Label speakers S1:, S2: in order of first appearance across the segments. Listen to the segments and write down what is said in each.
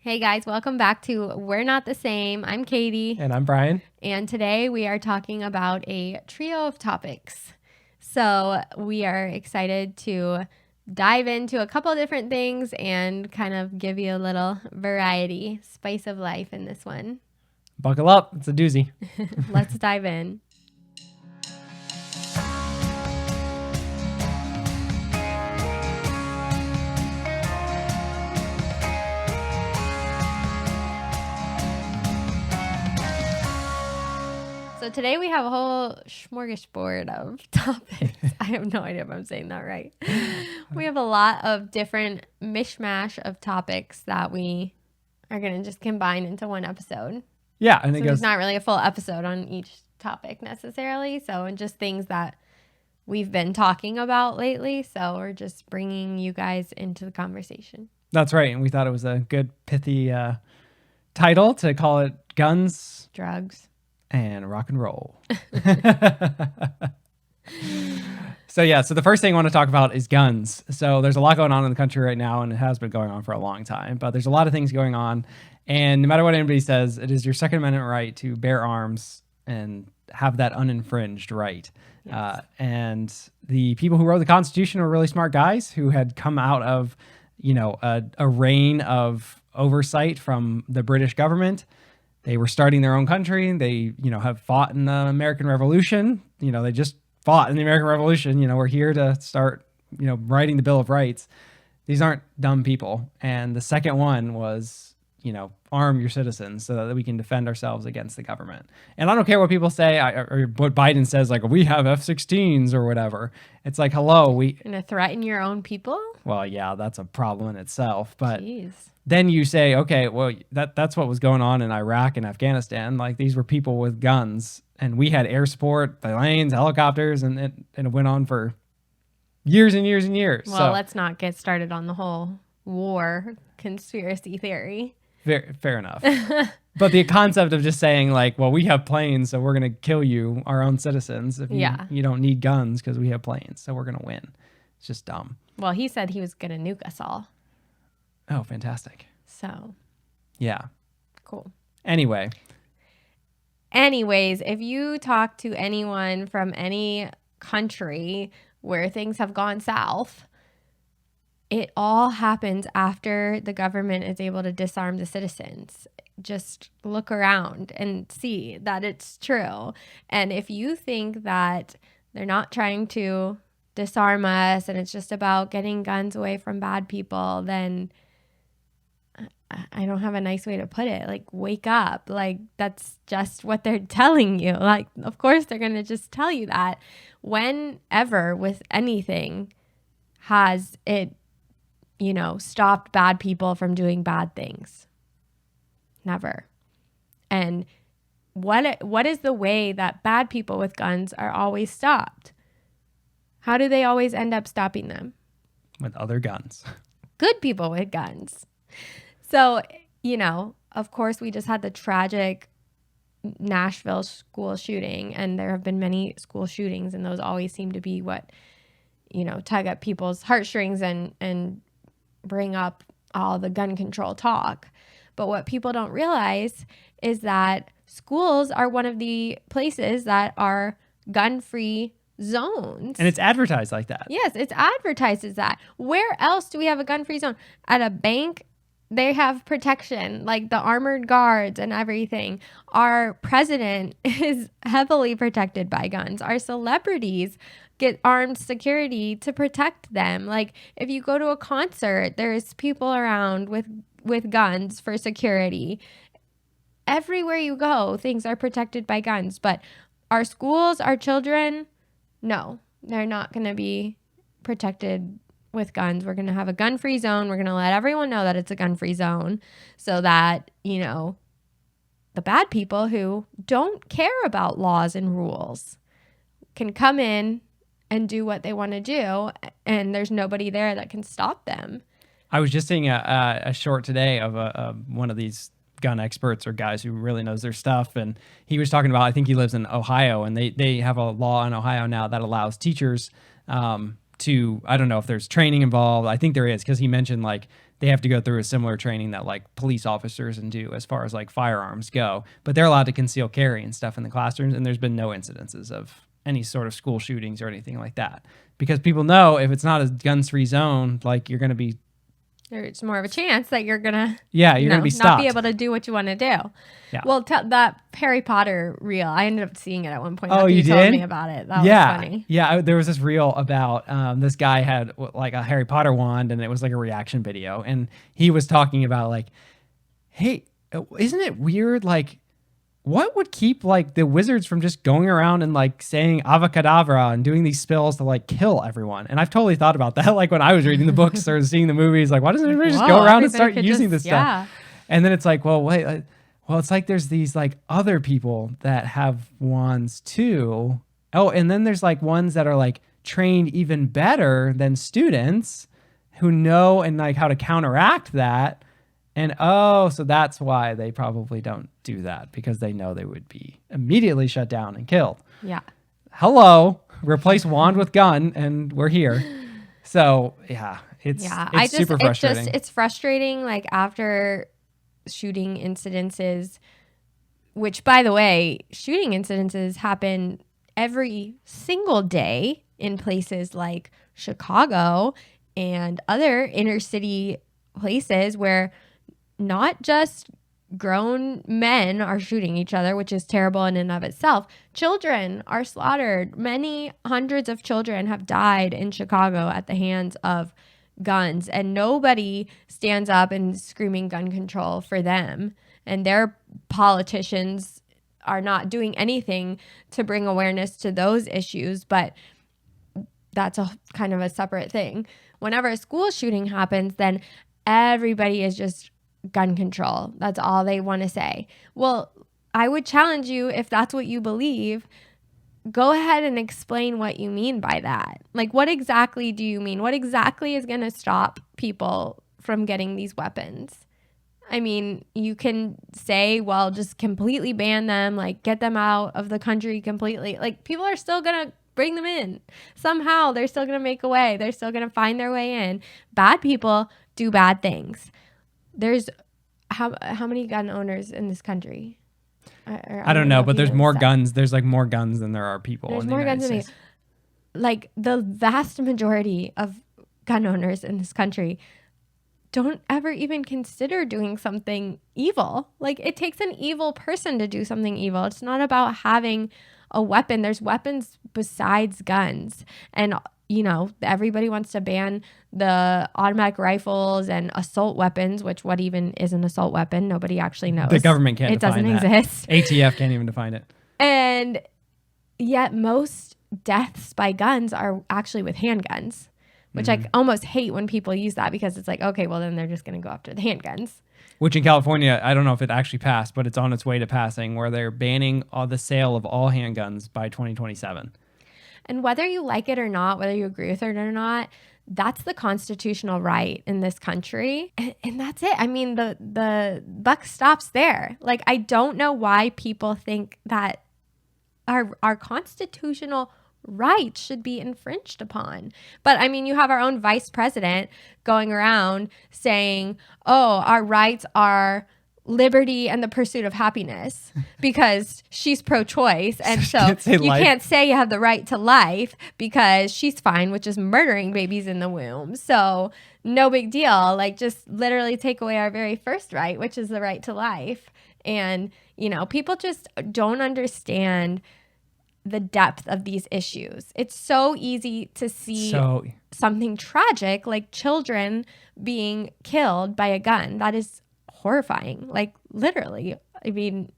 S1: Hey guys, welcome back to We're Not the Same. I'm Katie.
S2: And I'm Brian.
S1: And today we are talking about a trio of topics. So we are excited to dive into a couple of different things and kind of give you a little variety, spice of life in this one.
S2: Buckle up. It's a doozy.
S1: Let's dive in. So today we have a whole smorgasbord of topics. I have no idea if I'm saying that right. We have a lot of different mishmash of topics that we are going to just combine into one episode.
S2: Yeah. And
S1: so there's not really a full episode on each topic necessarily. So, and just things that we've been talking about lately. So we're just bringing you guys into the conversation.
S2: That's right. And we thought it was a good pithy title to call it Guns,
S1: Drugs,
S2: and Rock and Roll. So the first thing I want to talk about is guns. So there's a lot going on in the country right now, and it has been going on for a long time, but there's a lot of things going on. And no matter what anybody says, it is your Second Amendment right to bear arms and have that uninfringed right.
S1: Yes.
S2: And the people who wrote the Constitution were really smart guys who had come out of, a reign of oversight from the British government. They were starting their own country. They, have fought in the American Revolution. They just fought in the American Revolution. We're here to start, writing the Bill of Rights. These aren't dumb people. And the second one was, arm your citizens so that we can defend ourselves against the government. And I don't care what people say or what Biden says, like, we have F-16s or whatever. It's like, hello,
S1: You're going to threaten your own people?
S2: Well, yeah, that's a problem in itself. But
S1: Jeez.
S2: Then you say, okay, well, that's what was going on in Iraq and Afghanistan. Like, these were people with guns, and we had air support, planes, helicopters, and it went on for years and years and years.
S1: Well, let's not get started on the whole war conspiracy theory.
S2: Fair enough. But the concept of just saying, like, well, we have planes, so we're going to kill you, our own citizens, if you don't need guns because we have planes, so we're going to win. It's just dumb.
S1: Well, he said he was going to nuke us all.
S2: Oh, fantastic.
S1: So.
S2: Yeah.
S1: Cool.
S2: Anyways,
S1: if you talk to anyone from any country where things have gone south, it all happens after the government is able to disarm the citizens. Just look around and see that it's true. And if you think that they're not trying to disarm us and it's just about getting guns away from bad people, then I don't have a nice way to put it. Like, wake up. Like, that's just what they're telling you. Like, of course, they're going to just tell you that. Whenever with anything has it, stopped bad people from doing bad things? Never. And what is the way that bad people with guns are always stopped? How do they always end up stopping them?
S2: With other guns.
S1: Good people with guns. So, of course, we just had the tragic Nashville school shooting, and there have been many school shootings, and those always seem to be what, tug at people's heartstrings and bring up all the gun control talk. But what people don't realize is that schools are one of the places that are gun-free zones.
S2: And it's advertised like that.
S1: Yes, it's advertised as that. Where else do we have a gun-free zone? At a bank, they have protection, like the armored guards and everything. Our president is heavily protected by guns. Our celebrities get armed security to protect them. Like, if you go to a concert, there's people around with guns for security. Everywhere you go, things are protected by guns. But our schools, our children, no, they're not going to be protected with guns. We're going to have a gun-free zone. We're going to let everyone know that it's a gun-free zone so that, the bad people who don't care about laws and rules can come in and do what they want to do, and there's nobody there that can stop them.
S2: I was just seeing a short today of one of these gun experts or guys who really knows their stuff, and he was talking about, I think he lives in Ohio, and they have a law in Ohio now that allows teachers to, I don't know if there's training involved. I think there is, because he mentioned, like, they have to go through a similar training that like police officers and do as far as like firearms go. But they're allowed to conceal carry and stuff in the classrooms, and there's been no incidences of any sort of school shootings or anything like that. Because people know if it's not a guns-free zone, like you're going to be...
S1: There's more of a chance that you're going to...
S2: Yeah, you're going to be stopped.
S1: Not be able to do what you want to do.
S2: Yeah.
S1: Well, that Harry Potter reel, I ended up seeing it at one point.
S2: Oh, you did?
S1: Told me about it. That was funny.
S2: Yeah, there was this reel about this guy had like a Harry Potter wand, and it was like a reaction video. And he was talking about like, hey, isn't it weird? Like, what would keep like the wizards from just going around and like saying avacadabra and doing these spells to like kill everyone? And I've totally thought about that. Like when I was reading the books or seeing the movies, like why doesn't everybody just go around and start using this stuff? And then it's like, well, wait, well, it's like there's these like other people that have wands too. Oh, and then there's like ones that are like trained even better than students who know and like how to counteract that. And so that's why they probably don't do that, because they know they would be immediately shut down and killed.
S1: Yeah.
S2: Hello, replace wand with gun, and we're here. So yeah, it's super frustrating.
S1: It's frustrating. Like after shooting incidences, which by the way, shooting incidences happen every single day in places like Chicago and other inner city places where not just grown men are shooting each other, which is terrible in and of itself. Children are slaughtered. Many hundreds of children have died in Chicago at the hands of guns, and nobody stands up and screaming gun control for them. And their politicians are not doing anything to bring awareness to those issues, but that's a kind of a separate thing. Whenever a school shooting happens, then everybody is just gun control. That's all they want to say. Well, I would challenge you, if that's what you believe, go ahead and explain what you mean by that. Like, what exactly do you mean? What exactly is going to stop people from getting these weapons? I mean, you can say, well, just completely ban them, like get them out of the country completely. Like, people are still going to bring them in. Somehow they're still going to make a way. They're still going to find their way in. Bad people do bad things. There's how many gun owners in this country?
S2: I don't know, but there's more guns. There's like more guns than there are people.
S1: There's more guns than like the vast majority of gun owners in this country don't ever even consider doing something evil. Like, it takes an evil person to do something evil. It's not about having a weapon. There's weapons besides guns. And you know, everybody wants to ban the automatic rifles and assault weapons, which what even is an assault weapon? Nobody actually knows.
S2: The government can't define that. It
S1: doesn't exist.
S2: ATF can't even define it.
S1: And yet most deaths by guns are actually with handguns, which I almost hate when people use that, because it's like, okay, well, then they're just going to go after the handguns.
S2: Which in California, I don't know if it actually passed, but it's on its way to passing, where they're banning all the sale of all handguns by 2027.
S1: And whether you like it or not, whether you agree with it or not, that's the constitutional right in this country. And that's it. I mean, the buck stops there. Like, I don't know why people think that our constitutional rights should be infringed upon. But I mean, you have our own vice president going around saying, oh, our rights are liberty and the pursuit of happiness, because she's pro-choice, and so you can't say you have the right to life because she's fine with just murdering babies in the womb. So no big deal. Like, just literally take away our very first right, which is the right to life. And you know, people just don't understand the depth of these issues. It's so easy to see something tragic like children being killed by a gun. That is horrifying. Like, literally. I mean,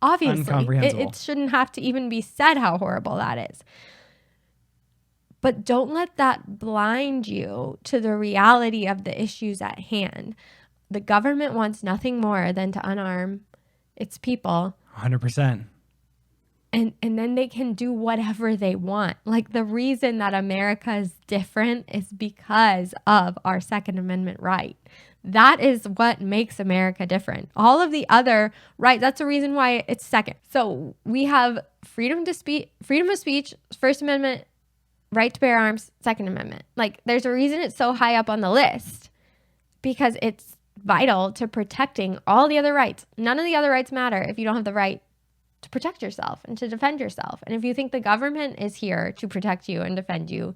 S1: obviously it shouldn't have to even be said how horrible that is. But don't let that blind you to the reality of the issues at hand. The government wants nothing more than to unarm its people.
S2: 100%.
S1: And then they can do whatever they want. Like, the reason that America is different is because of our Second Amendment right. That is what makes America different. All of the other rights, that's the reason why it's second. So we have freedom of speech, First Amendment, right to bear arms, Second Amendment. Like, there's a reason it's so high up on the list. because it's vital to protecting all the other rights. None of the other rights matter if you don't have the right to protect yourself and to defend yourself. And if you think the government is here to protect you and defend you,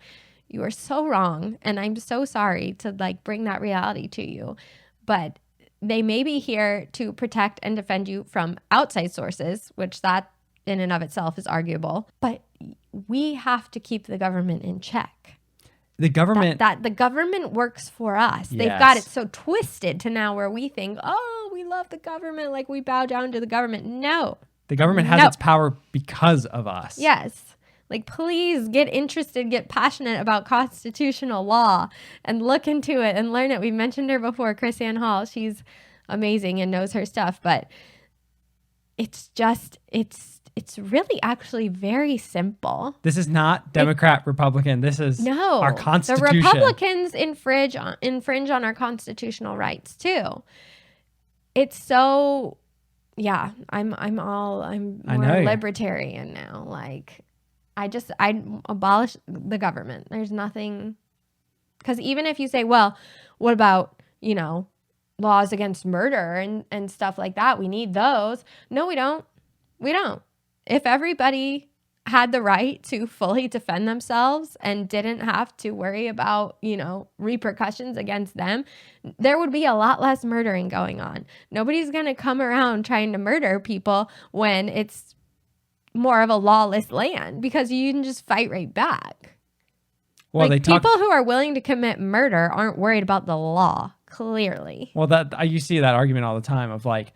S1: you are so wrong. And I'm so sorry to like bring that reality to you. But they may be here to protect and defend you from outside sources, which that in and of itself is arguable. But we have to keep the government in check.
S2: The government...
S1: That the government works for us.
S2: Yes.
S1: They've got it so twisted to now where we think, oh, we love the government, like we bow down to the government. No.
S2: The government has its power because of us.
S1: Yes. Like, please get interested, get passionate about constitutional law and look into it and learn it. We mentioned her before, Chris Ann Hall. She's amazing and knows her stuff. But it's just, it's really actually very simple.
S2: This is not Democrat, Republican. This is our Constitution.
S1: The Republicans infringe on our constitutional rights too. It's so, yeah, I'm more libertarian now. Like, I abolish the government. There's nothing, because even if you say, well, what about, laws against murder and stuff like that? We need those. No, we don't. We don't. If everybody had the right to fully defend themselves and didn't have to worry about, repercussions against them, there would be a lot less murdering going on. Nobody's going to come around trying to murder people when it's more of a lawless land, because you can just fight right back. Well, people who are willing to commit murder aren't worried about the law, clearly.
S2: Well, you see that argument all the time of like,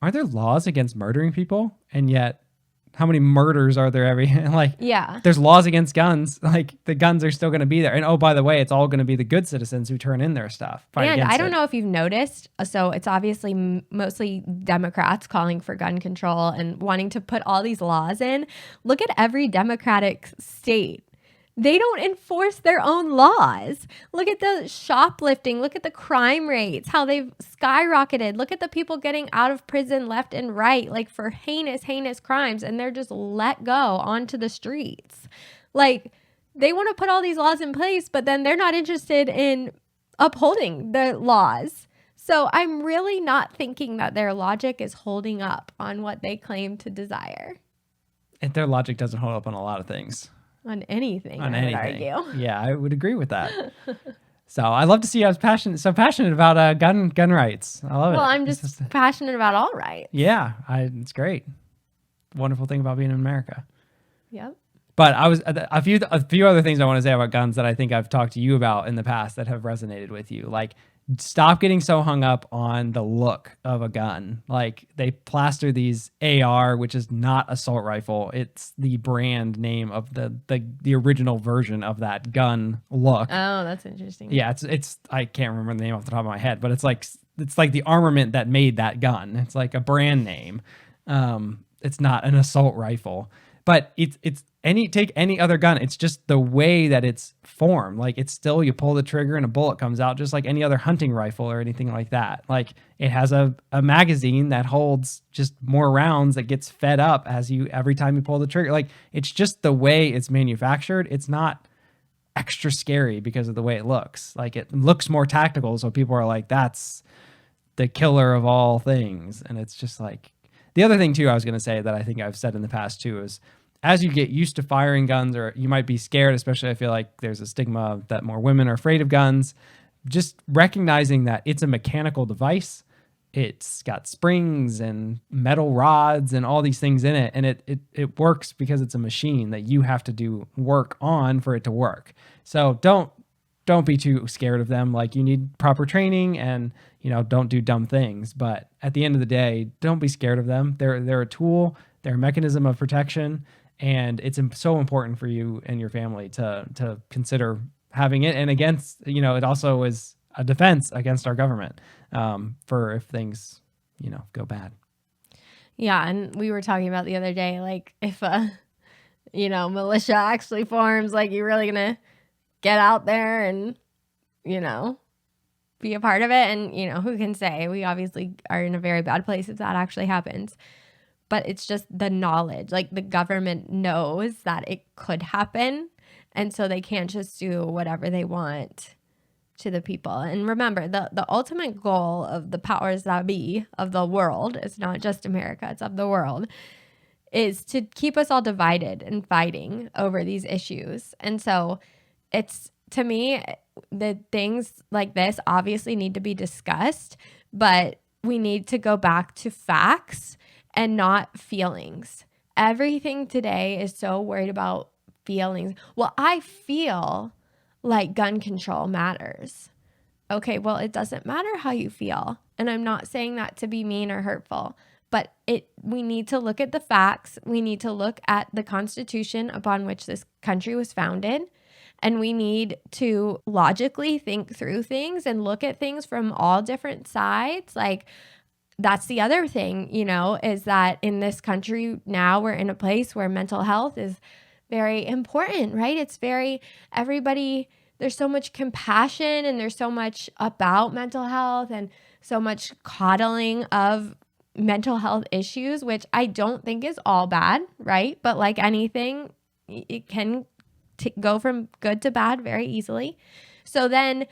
S2: aren't there laws against murdering people? And yet, how many murders are there every there's laws against guns. Like, the guns are still going to be there. And oh, by the way, it's all going to be the good citizens who turn in their stuff.
S1: And I don't know if you've noticed, so it's obviously mostly Democrats calling for gun control and wanting to put all these laws in. Look at every Democratic state. They don't enforce their own laws. Look at the shoplifting. Look at the crime rates, how they've skyrocketed. Look at the people getting out of prison left and right, like for heinous, heinous crimes, and they're just let go onto the streets. Like, they want to put all these laws in place, but then they're not interested in upholding the laws. So I'm really not thinking that their logic is holding up on what they claim to desire.
S2: And their logic doesn't hold up on a lot of things.
S1: On anything, I would argue.
S2: Yeah, I would agree with that. So I love to see you so passionate about gun rights. I love it.
S1: Well, I'm just passionate about all rights.
S2: Yeah, it's great. Wonderful thing about being in America.
S1: Yep.
S2: But I was a few other things I want to say about guns that I think I've talked to you about in the past that have resonated with you. Like, stop getting so hung up on the look of a gun. Like, they plaster these AR, which is not assault rifle. It's the brand name of the original version of that gun look.
S1: Oh, that's interesting.
S2: Yeah, it's I can't remember the name off the top of my head, but it's like the armament that made that gun. It's like a brand name. It's not an assault rifle. But take any other gun. It's just the way that it's formed. Like, it's still, you pull the trigger and a bullet comes out just like any other hunting rifle or anything like that. Like, it has a magazine that holds just more rounds that gets fed up every time you pull the trigger. Like, it's just the way it's manufactured. It's not extra scary because of the way it looks. Like, it looks more tactical. So people are like, that's the killer of all things. And it's just like, the other thing too, I was going to say that I think I've said in the past too, is as you get used to firing guns, or you might be scared, especially I feel like there's a stigma that more women are afraid of guns, just recognizing that it's a mechanical device. It's got springs and metal rods and all these things in it. And it works because it's a machine that you have to do work on for it to work. So don't be too scared of them. Like, you need proper training and, don't do dumb things. But at the end of the day, don't be scared of them. They're a tool. They're a mechanism of protection. And it's so important for you and your family to consider having it. And against, it also is a defense against our government for if things, go bad.
S1: Yeah. And we were talking about the other day, like, if militia actually forms, like, you're really going to get out there and, be a part of it. And, who can say? We obviously are in a very bad place if that actually happens. But it's just the knowledge. Like, the government knows that it could happen. And so they can't just do whatever they want to the people. And remember, the ultimate goal of the powers that be of the world, it's not just America, it's of the world, is to keep us all divided and fighting over these issues. And so it's, to me, the things like this obviously need to be discussed, but we need to go back to facts and not feelings. Everything today is so worried about feelings. Well, I feel like gun control matters. Okay, well, it doesn't matter how you feel. And I'm not saying that to be mean or hurtful, but we need to look at the facts. We need to look at the Constitution upon which this country was founded. And we need to logically think through things and look at things from all different sides. Like, that's the other thing, is that in this country now we're in a place where mental health is very important, right? It's everybody, there's so much compassion and there's so much about mental health and so much coddling of mental health issues, which I don't think is all bad, right? But like anything, it can go from good to bad very easily. So then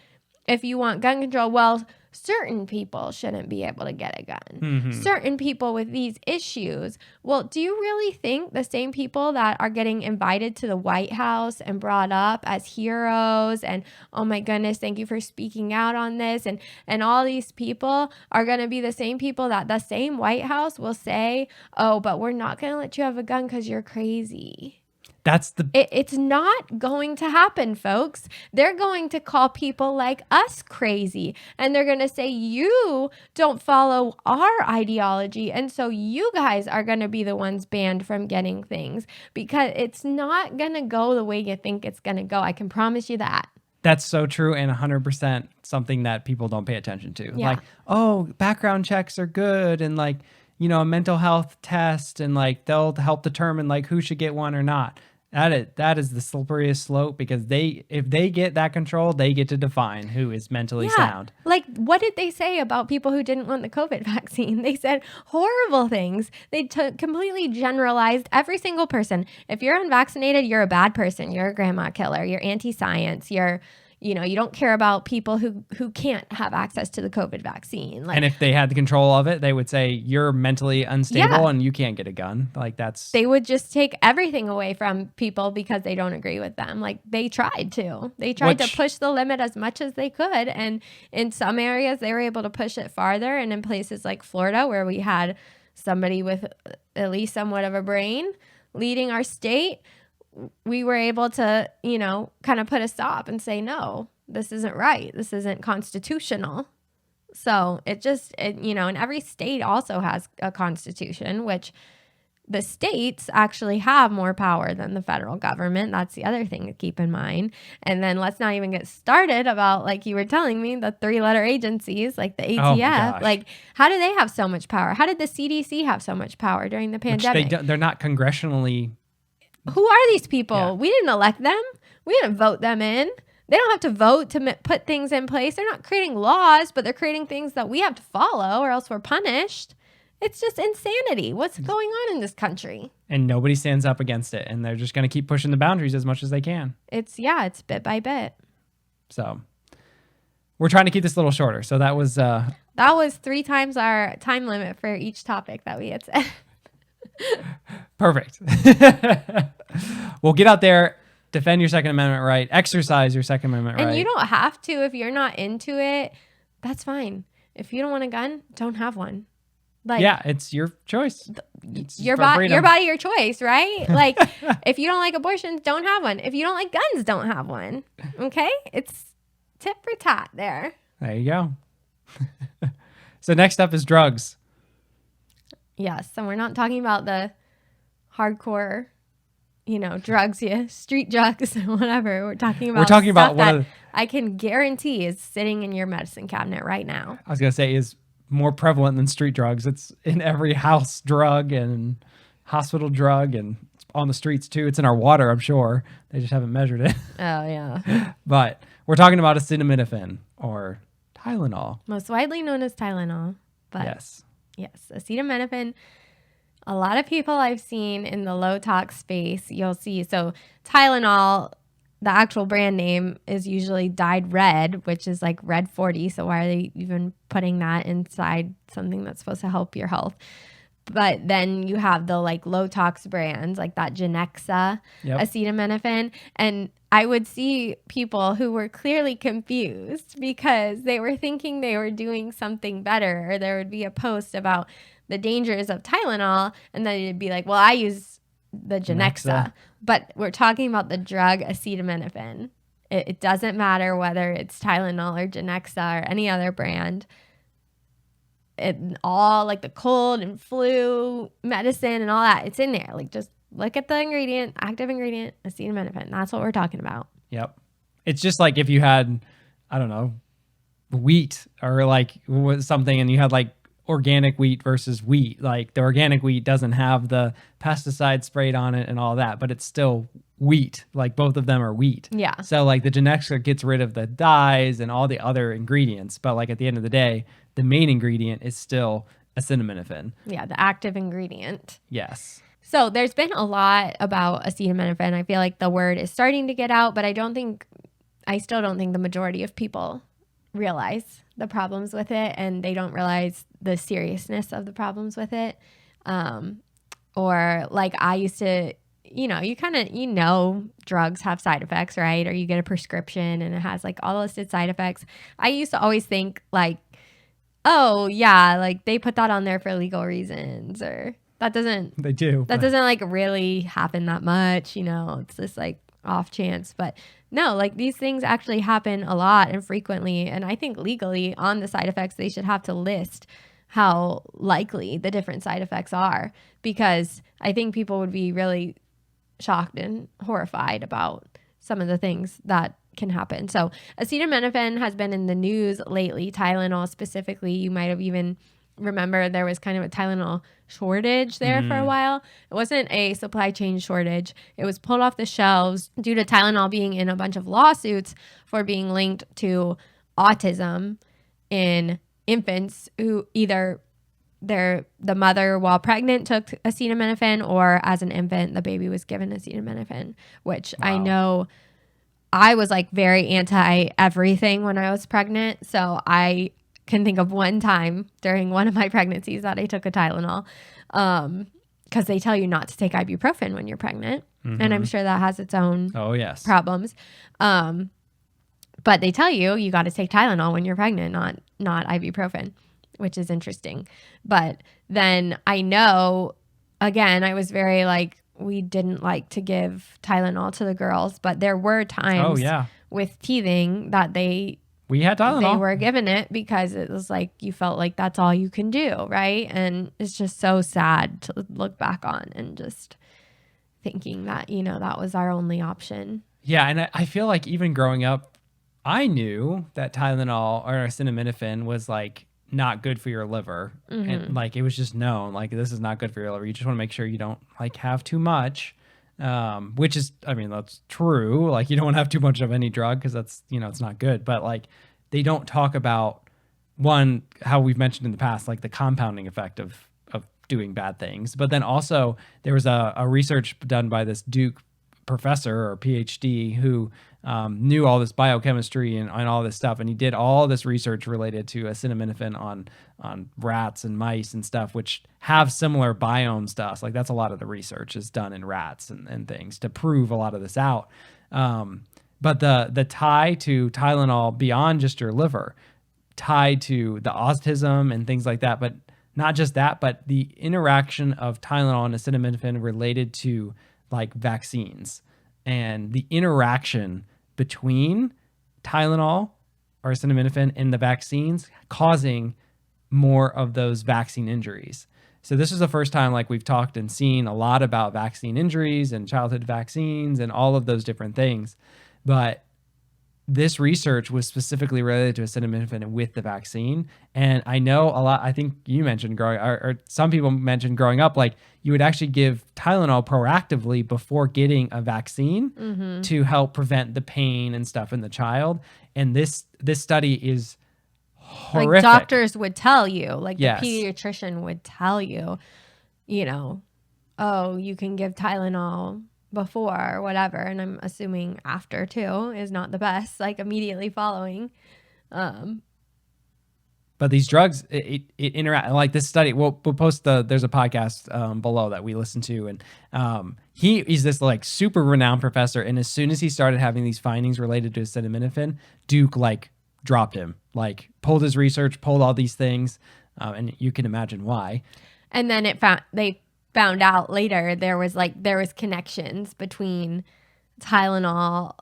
S1: if you want gun control, well, certain people shouldn't be able to get a gun.
S2: Mm-hmm.
S1: Certain people with these issues. Well, do you really think the same people that are getting invited to the White House and brought up as heroes and, oh my goodness, thank you for speaking out on this, and all these people are going to be the same people that the same White House will say, oh, but we're not going to let you have a gun because you're crazy? It's not going to happen, folks. They're going to call people like us crazy, and they're going to say you don't follow our ideology, and so you guys are going to be the ones banned from getting things, because it's not going to go the way you think it's going to go. I can promise you that.
S2: That's so true, and 100% something that people don't pay attention to.
S1: Yeah.
S2: Like, oh, background checks are good, and like, a mental health test, and like they'll help determine like who should get one or not. That is the slipperyest slope, because if they get that control, they get to define who is mentally sound.
S1: Like, what did they say about people who didn't want the COVID vaccine? They said horrible things. They completely generalized every single person. If you're unvaccinated, you're a bad person. You're a grandma killer. You're anti-science. You don't care about people who can't have access to the COVID vaccine.
S2: And if they had the control of it, they would say you're mentally unstable and you can't get a gun. Like they
S1: would just take everything away from people because they don't agree with them. Like they tried to push the limit as much as they could. And in some areas they were able to push it farther. And in places like Florida, where we had somebody with at least somewhat of a brain leading our state, we were able to, kind of put a stop and say, no, this isn't right. This isn't constitutional. So and every state also has a constitution, which the states actually have more power than the federal government. That's the other thing to keep in mind. And then let's not even get started about, like you were telling me, the 3-letter agencies like the ATF. Like, how do they have so much power? How did the CDC have so much power during the pandemic?
S2: They're not congressionally.
S1: Who are these people?
S2: Yeah.
S1: We didn't elect them. We didn't vote them in. They don't have to vote to put things in place. They're not creating laws, but they're creating things that we have to follow or else we're punished. It's just insanity. What's going on in this country?
S2: And nobody stands up against it. And they're just going to keep pushing the boundaries as much as they can.
S1: It's bit by bit.
S2: So we're trying to keep this a little shorter. So that was
S1: 3 times our time limit for each topic that we had said.
S2: Perfect. Well, get out there, defend your Second Amendment right, exercise your Second Amendment right.
S1: And you don't have to. If you're not into it, that's fine. If you don't want a gun, don't have one. Like,
S2: yeah, it's your choice.
S1: Your body, your choice, right? Like, if you don't like abortions, don't have one. If you don't like guns, don't have one. Okay? It's tit for tat there.
S2: There you go. So next up is drugs.
S1: Yes, and we're not talking about the hardcore, drugs, street drugs, whatever. We're talking about stuff that I can guarantee is sitting in your medicine cabinet right now.
S2: I was going to say is more prevalent than street drugs. It's in every house drug and hospital drug, and it's on the streets too. It's in our water, I'm sure. They just haven't measured it.
S1: Oh, yeah.
S2: But we're talking about acetaminophen or Tylenol.
S1: Most widely known as Tylenol. But yes, acetaminophen. A lot of people I've seen in the low tox space, you'll see. So Tylenol, the actual brand name is usually dyed red, which is like red 40. So why are they even putting that inside something that's supposed to help your health? But then you have the like low tox brands like that Genexa acetaminophen. And I would see people who were clearly confused because they were thinking they were doing something better, or there would be a post about the dangers of Tylenol, and then it'd be like, well, I use the Genexa. But we're talking about the drug acetaminophen. It doesn't matter whether it's Tylenol or Genexa or any other brand. It all like the cold and flu medicine and all that, it's in there. Like, just look at the ingredient, active ingredient, acetaminophen. That's what we're talking about.
S2: Yep. It's just like if you had, I don't know, wheat or like something, and you had like organic wheat versus wheat. Like the organic wheat doesn't have the pesticide sprayed on it and all that, but it's still wheat. Like both of them are wheat.
S1: Yeah.
S2: So like the Genexa gets rid of the dyes and all the other ingredients, but like at the end of the day, the main ingredient is still acetaminophen.
S1: Yeah, the active ingredient.
S2: Yes.
S1: So there's been a lot about acetaminophen. I feel like the word is starting to get out, but I still don't think the majority of people realize the problems with it, and they don't realize the seriousness of the problems with it. Or like I used to, drugs have side effects, right? Or you get a prescription and it has like all listed side effects. I used to always think like, oh yeah, like they put that on there for legal reasons, or that doesn't like really happen that much, it's just like off chance. But no, like these things actually happen a lot and frequently, and I think legally on the side effects they should have to list how likely the different side effects are, because I think people would be really shocked and horrified about some of the things that can happen. So acetaminophen has been in the news lately. Tylenol specifically, you might have even remember there was kind of a Tylenol shortage there for a while. It wasn't a supply chain shortage. It was pulled off the shelves due to Tylenol being in a bunch of lawsuits for being linked to autism in infants who either the mother while pregnant took acetaminophen, or as an infant the baby was given acetaminophen, which I know I was like very anti everything when I was pregnant. So I can think of one time during one of my pregnancies that I took a Tylenol, because they tell you not to take ibuprofen when you're pregnant. And I'm sure that has its own problems. But they tell you got to take Tylenol when you're pregnant, not ibuprofen, which is interesting. But then I know, again, I was very like, we didn't like to give Tylenol to the girls, but there were times with teething that
S2: we had Tylenol.
S1: They were given it because it was like you felt like that's all you can do, right? And it's just so sad to look back on and just thinking that, that was our only option.
S2: Yeah, and I feel like even growing up, I knew that Tylenol or acetaminophen was like not good for your liver. And like it was just known, like this is not good for your liver. You just want to make sure you don't like have too much. Which is, I mean, that's true. Like you don't want to have too much of any drug because that's, it's not good. But like they don't talk about one, how we've mentioned in the past, like the compounding effect of doing bad things. But then also there was a research done by this Duke professor or PhD who knew all this biochemistry and all this stuff. And he did all this research related to acetaminophen on rats and mice and stuff, which have similar biome stuff. Like that's a lot of the research is done in rats and things to prove a lot of this out. But the tie to Tylenol beyond just your liver, tied to the autism and things like that, but not just that, but the interaction of Tylenol and acetaminophen related to like vaccines and the interaction between Tylenol or acetaminophen and the vaccines causing more of those vaccine injuries. So this is the first time like we've talked and seen a lot about vaccine injuries and childhood vaccines and all of those different things. But this research was specifically related to acetaminophen with the vaccine. And I know a lot, I think you mentioned or some people mentioned growing up, like you would actually give Tylenol proactively before getting a vaccine to help prevent the pain and stuff in the child. And this study is horrific.
S1: Like doctors would tell you, like the pediatrician would tell you, oh, you can give Tylenol before or whatever. And I'm assuming after too is not the best, like immediately following.
S2: But these drugs, it interact, like this study. We'll post there's a podcast below that we listen to, and he is this like super renowned professor. And as soon as he started having these findings related to acetaminophen, Duke like dropped him, like pulled his research, pulled all these things, and you can imagine why.
S1: And then they found out later there was connections between Tylenol,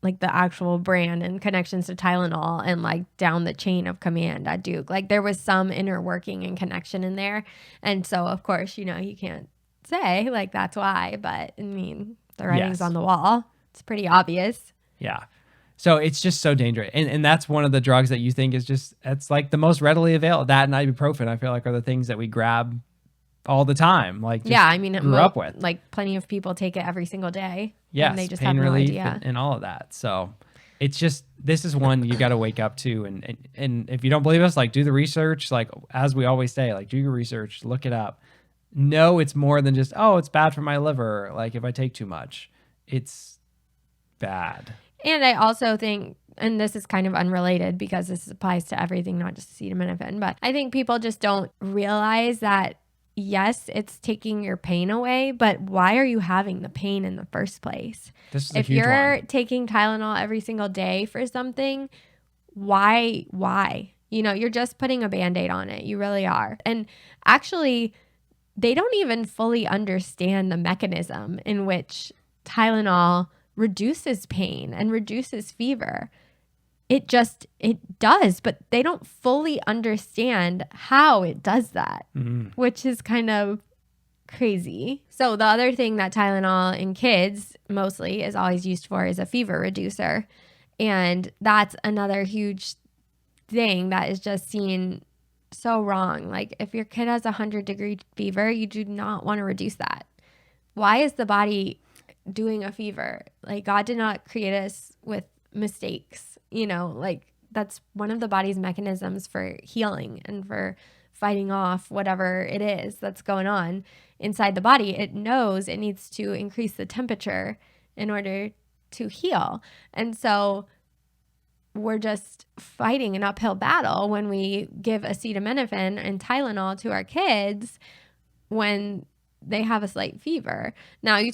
S1: like the actual brand, and connections to Tylenol and like down the chain of command at Duke. Like there was some inner working and connection in there. And so of course, you can't say like that's why, but I mean, the writing's on the wall. It's pretty obvious.
S2: Yeah. So it's just so dangerous. And that's one of the drugs that you think is just, it's like the most readily available. That and ibuprofen, I feel like, are the things that we grab all the time. Like, just
S1: I mean,
S2: grew up with.
S1: Like plenty of people take it every single day.
S2: Yes,
S1: and they just
S2: pain
S1: have no
S2: relief
S1: idea.
S2: and all of that. So it's just, this is one you got to wake up to. And if you don't believe us, like do the research. Like, as we always say, like do your research, look it up. No, it's more than just, oh, it's bad for my liver. Like if I take too much, it's bad.
S1: And I also think, and this is kind of unrelated because this applies to everything, not just acetaminophen, but I think people just don't realize that, yes, it's taking your pain away, but why are you having the pain in the first place?
S2: This is a
S1: if
S2: huge
S1: you're
S2: one.
S1: taking Tylenol every single day for something, why? You're just putting a Band-Aid on it. You really are. And actually, they don't even fully understand the mechanism in which Tylenol reduces pain and reduces fever. It does, but they don't fully understand how it does that, which is kind of crazy. So the other thing that Tylenol in kids mostly is always used for is a fever reducer. And that's another huge thing that is just seen so wrong. Like if your kid has 100-degree fever, you do not want to reduce that. Why is the body doing a fever? Like God did not create us with mistakes. Like that's one of the body's mechanisms for healing and for fighting off whatever it is that's going on inside the body. It knows it needs to increase the temperature in order to heal. And so we're just fighting an uphill battle when we give acetaminophen and Tylenol to our kids when they have a slight fever. Now you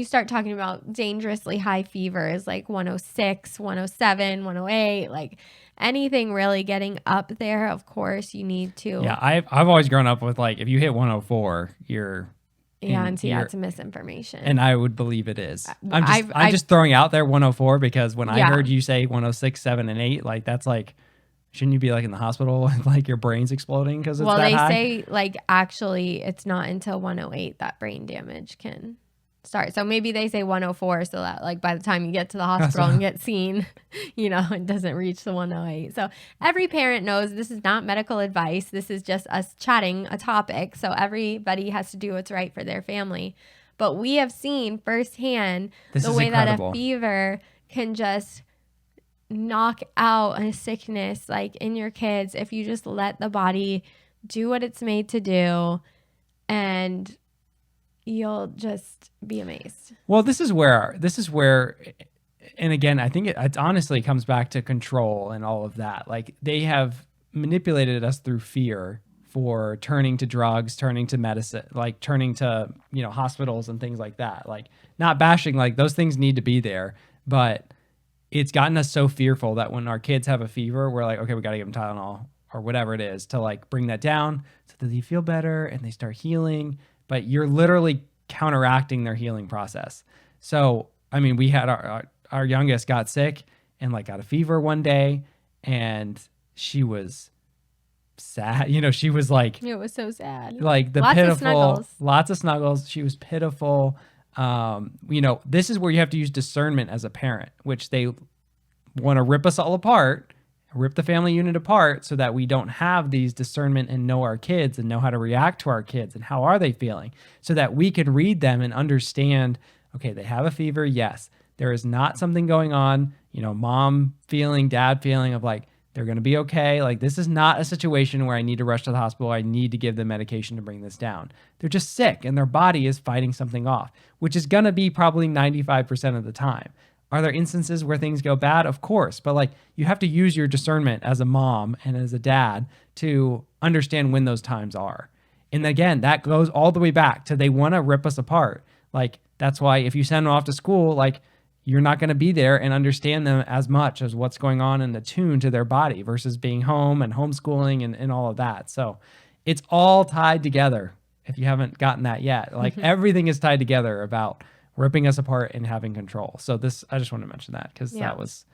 S1: start talking about dangerously high fevers like 106, 107, 108, like anything really getting up there, of course, you need to.
S2: Yeah, I've always grown up with like, if you hit 104, you're...
S1: and see, that's misinformation.
S2: And I would believe it is. I'm just throwing out there 104 because when I heard you say 106, 7, and 8, like that's like, shouldn't you be like in the hospital and like your brain's exploding because it's that high?
S1: Well, they say like actually it's not until 108 that brain damage can start. So maybe they say 104 so that like by the time you get to the hospital and get seen, it doesn't reach the 108. So every parent knows this is not medical advice. This is just us chatting a topic. So everybody has to do what's right for their family. But we have seen firsthand the way that a fever can just knock out a sickness like in your kids if you just let the body do what it's made to do, and you'll just be amazed.
S2: Well, this is where, and again, I think it honestly comes back to control and all of that. Like they have manipulated us through fear for turning to drugs, turning to medicine, like turning to, hospitals and things like that. Like not bashing, like those things need to be there, but it's gotten us so fearful that when our kids have a fever, we're like, okay, we got to give them Tylenol or whatever it is to like bring that down so that they feel better and they start healing. But you're literally counteracting their healing process. So, I mean, we had our youngest got sick and like got a fever one day, and she was sad. She was like,
S1: it was so sad.
S2: Like the lots of snuggles. She was pitiful. This is where you have to use discernment as a parent, which they want to rip us all apart, rip the family unit apart so that we don't have these discernment and know our kids and know how to react to our kids and how are they feeling, so that we can read them and understand, okay, they have a fever. Yes, there is not something going on, mom feeling, dad feeling of like, They're going to be okay. Like, this is not a situation where I need to rush to the hospital. I need to give them medication to bring this down. They're just sick and their body is fighting something off, which is going to be probably 95% of the time. Are there instances where things go bad? Of course. But like, you have to use your discernment as a mom and as a dad to understand when those times are. And again, that goes all the way back to they want to rip us apart. Like, that's why if you send them off to school, like, you're not going to be there and understand them as much as what's going on and attune to their body versus being home and homeschooling and all of that. So it's all tied together. If you haven't gotten that yet, like everything is tied together about ripping us apart and having control. So this, I just want to mention that because that was,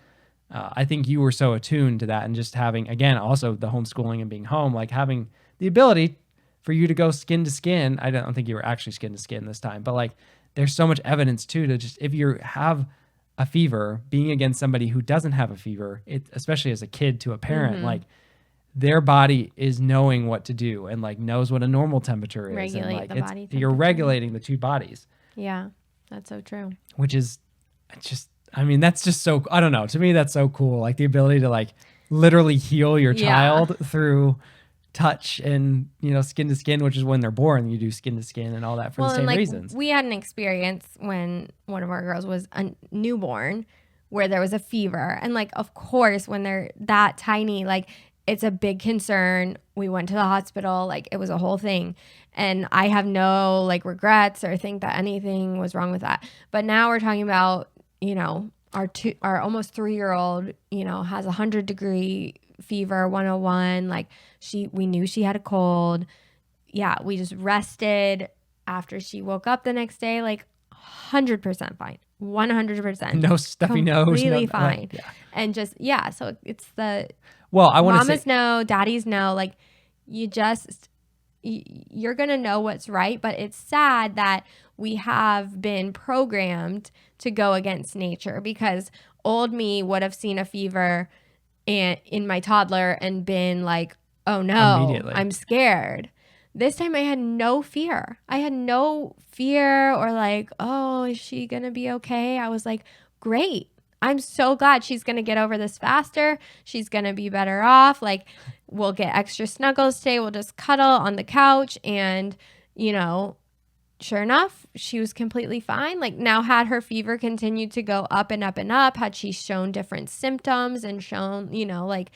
S2: I think you were so attuned to that and just having, again, also the homeschooling and being home, like having the ability for you to go skin to skin. I don't think you were actually skin to skin this time, but like there's so much evidence too to just, if you have a fever, being against somebody who doesn't have a fever, it, especially as a kid to a parent, like their body is knowing what to do and like knows what a normal temperature is.
S1: Regulate
S2: and like
S1: the body
S2: you're
S1: temperature.
S2: regulating the two bodies.
S1: Yeah, that's so true.
S2: Which is just, I mean, that's just so, I don't know. To me, that's so cool. Like the ability to like literally heal your child through touch and, you know, skin to skin, which is when they're born, you do skin to skin and all that for the same reasons.
S1: We had an experience when one of our girls was a newborn where there was a fever. And like, of course, when they're that tiny, like it's a big concern. We went to the hospital, like it was a whole thing. And I have no like regrets or think that anything was wrong with that. But now we're talking about, you know, our almost 3-year-old, you know, has 100-degree fever, 101. Like we knew she had a cold. Yeah, we just rested after she woke up the next day, like 100% fine, 100%.
S2: No stuffy nose.
S1: Completely fine. And just, so it's the,
S2: well, I want to
S1: mamas know, daddies know, like you're going to know what's right. But it's sad that we have been programmed to go against nature because old me would have seen a fever and in my toddler and been like, oh no, I'm scared. This time I had no fear. I had no fear or like, oh, is she going to be okay? I was like, great. I'm so glad she's going to get over this faster. She's going to be better off. Like we'll get extra snuggles today. We'll just cuddle on the couch. And, you know, sure enough, she was completely fine. Like now had her fever continued to go up and up and up, had she shown different symptoms and shown, you know, like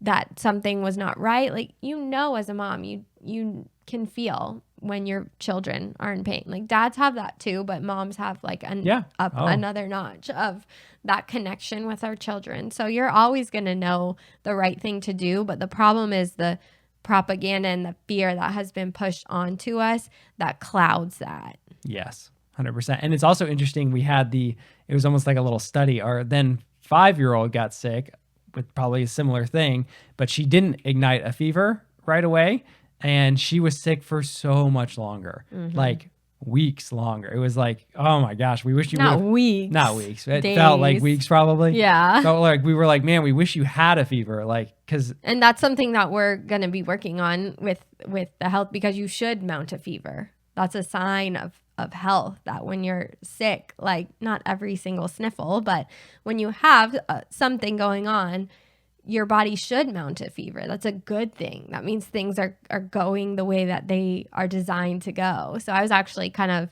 S1: that something was not right. Like, you know, as a mom, you can feel when your children are in pain. Like dads have that too, but moms have like another notch of that connection with our children. So you're always going to know the right thing to do. But the problem is the propaganda and the fear that has been pushed onto us that clouds that.
S2: Yes, 100%. And it's also interesting. It was almost like a little study. Our then 5-year-old got sick with probably a similar thing, but she didn't ignite a fever right away. And she was sick for so much longer, like weeks longer. It was like, oh my gosh, we wish you
S1: Not weeks.
S2: It
S1: Days.
S2: felt like weeks probably.
S1: Yeah.
S2: So like we were like, man, we wish you had a fever, like
S1: and that's something that we're going to be working on with the health, because you should mount a fever. That's a sign of health, that when you're sick, like not every single sniffle, but when you have something going on, your body should mount a fever. That's a good thing. That means things are going the way that they are designed to go. So I was actually kind of,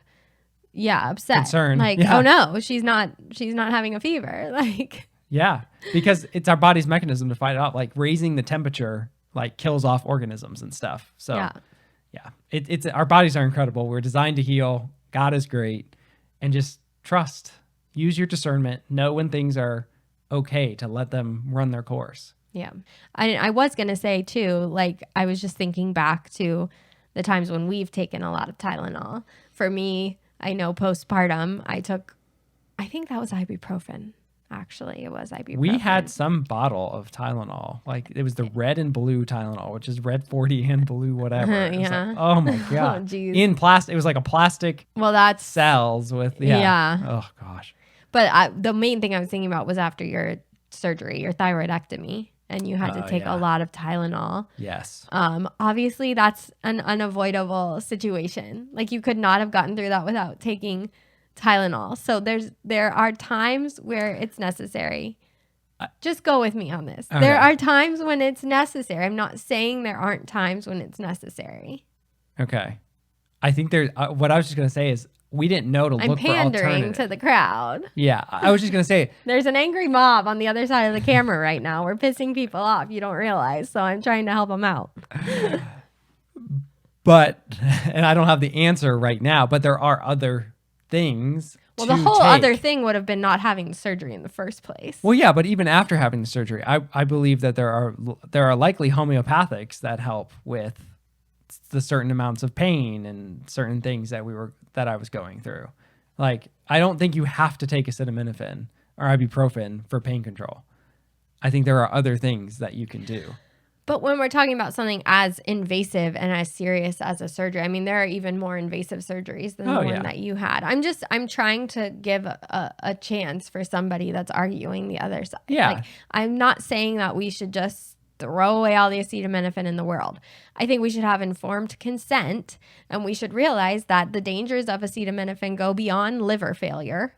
S1: upset.
S2: Concerned.
S1: Like, oh no, she's not having a fever. Like,
S2: yeah, because it's our body's mechanism to fight it off. Like raising the temperature, like kills off organisms and stuff. So it's our bodies are incredible. We're designed to heal. God is great. And just trust, use your discernment, know when things are okay to let them run their course.
S1: Yeah. I was going to say too, like I was just thinking back to the times when we've taken a lot of Tylenol. For me, I know postpartum, I think that was ibuprofen. Actually, it was ibuprofen.
S2: We had some bottle of Tylenol. Like it was the red and blue Tylenol, which is red 40 and blue whatever.
S1: Yeah.
S2: Like, oh my God.
S1: Oh, geez.
S2: In plastic. It was like a plastic
S1: that's
S2: cells with,
S1: yeah.
S2: Oh gosh.
S1: But the main thing I was thinking about was after your surgery, your thyroidectomy, and you had to take a lot of Tylenol.
S2: Yes.
S1: Obviously, that's an unavoidable situation. Like you could not have gotten through that without taking Tylenol. So there are times where it's necessary Just go with me on this.
S2: Okay.
S1: There are times when it's necessary. I'm not saying there aren't times when it's necessary.
S2: Okay. I think there's, what I was just going to say is we didn't know to
S1: I'm
S2: look for
S1: pandering
S2: alternatives.
S1: to the crowd.
S2: Yeah. I was just going to say,
S1: There's an angry mob on the other side of the camera right now. We're pissing people off. You don't realize. So I'm trying to help them out.
S2: but, and I don't have the answer right now, but there are other things.
S1: Well, the whole other thing would have been not having surgery in the first place.
S2: Well, yeah, but even after having the surgery, I believe that there are likely homeopathics that help with the certain amounts of pain and certain things that I was going through. Like, I don't think you have to take acetaminophen or ibuprofen for pain control. I think there are other things that you can do.
S1: But when we're talking about something as invasive and as serious as a surgery, I mean, there are even more invasive surgeries than the one that you had. I'm trying to give a chance for somebody that's arguing the other side.
S2: Yeah.
S1: Like, I'm not saying that we should just throw away all the acetaminophen in the world. I think we should have informed consent, and we should realize that the dangers of acetaminophen go beyond liver failure.